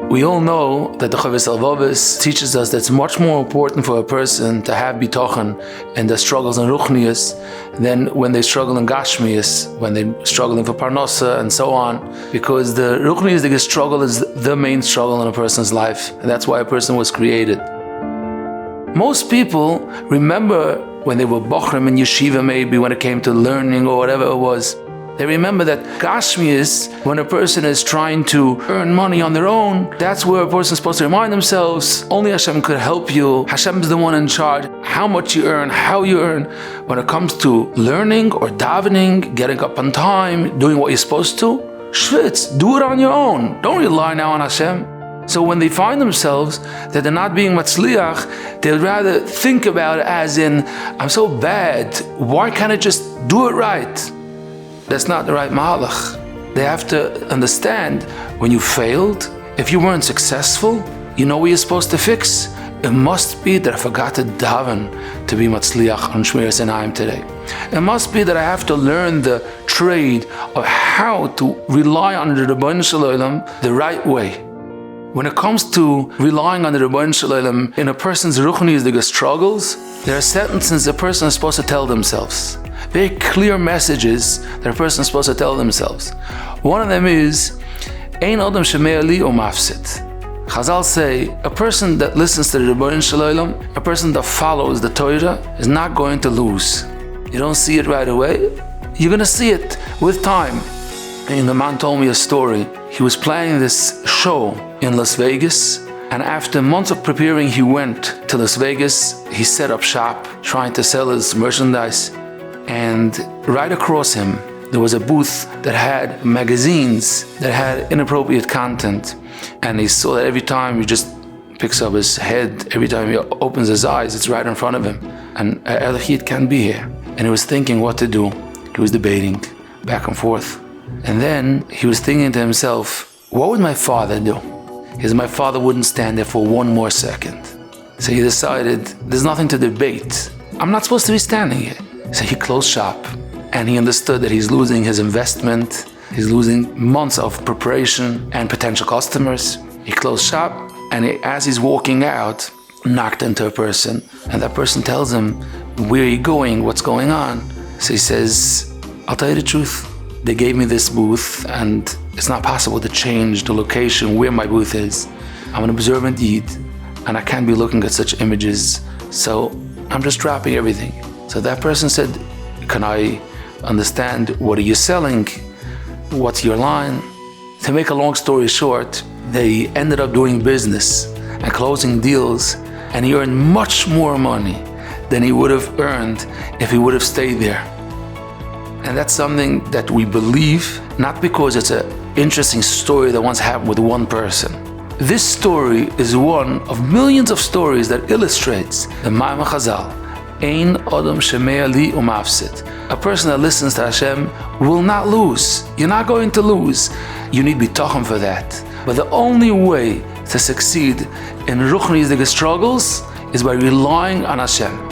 We all know that the Chavis Alvavis teaches us that it's much more important for a person to have Bitachon in the struggles in Ruchnius than when they struggle in Gashmius, when they're struggling for Parnasa and so on, because the Ruchnius, the struggle is the main struggle in a person's life, and that's why a person was created. Most people remember when they were Bochrim in Yeshiva, maybe when it came to learning or whatever it was. They remember that Gashmius, when a person is trying to earn money on their own, that's where a person is supposed to remind themselves, only Hashem could help you. Hashem is the one in charge. How much you earn, how you earn. When it comes to learning or davening, getting up on time, doing what you're supposed to, shvitz, do it on your own. Don't rely now on Hashem. So when they find themselves that they're not being matzliach, they'd rather think about it as in, I'm so bad, why can't I just do it right? That's not the right mahalach. They have to understand when you failed, if you weren't successful, you know what you're supposed to fix? It must be that I forgot to daven to be matzliach on Shmiras Einayim today. It must be that I have to learn the trade of how to rely on the Rabbi Shalom the right way. When it comes to relying on the Rabbi Shalom in a person's ruchnius, the struggles, there are sentences a person is supposed to tell themselves. Very clear messages that a person is supposed to tell themselves. One of them is, Ein Adam Shemei Li Umafsit. Chazal say, a person that listens to the Rabbi Shalom, a person that follows the Torah, is not going to lose. You don't see it right away, you're going to see it with time. And the man told me a story. He was planning this show in Las Vegas, and after months of preparing, he went to Las Vegas. He set up shop, trying to sell his merchandise. And right across him, there was a booth that had magazines that had inappropriate content. And he saw that every time he just picks up his head, every time he opens his eyes, it's right in front of him. And Elachit can't be here. And he was thinking what to do. He was debating back and forth. And then he was thinking to himself, what would my father do? Because my father wouldn't stand there for one more second. So he decided, there's nothing to debate. I'm not supposed to be standing here. So he closed shop, and he understood that he's losing his investment, he's losing months of preparation and potential customers. He closed shop, and as he's walking out, knocked into a person, and that person tells him, where are you going, what's going on? So he says, I'll tell you the truth, they gave me this booth, and it's not possible to change the location where my booth is. I'm an observant Yid, and I can't be looking at such images, so I'm just dropping everything. So that person said, can I understand, what are you selling? What's your line? To make a long story short, they ended up doing business and closing deals, and he earned much more money than he would have earned if he would have stayed there. And that's something that we believe, not because it's an interesting story that once happened with one person. This story is one of millions of stories that illustrates the Ma'amar Chazal. Ein Adam Shemei Li Umafsit. A person that listens to Hashem will not lose. You're not going to lose. You need Bitachon for that. But the only way to succeed in ruchnius struggles is by relying on Hashem.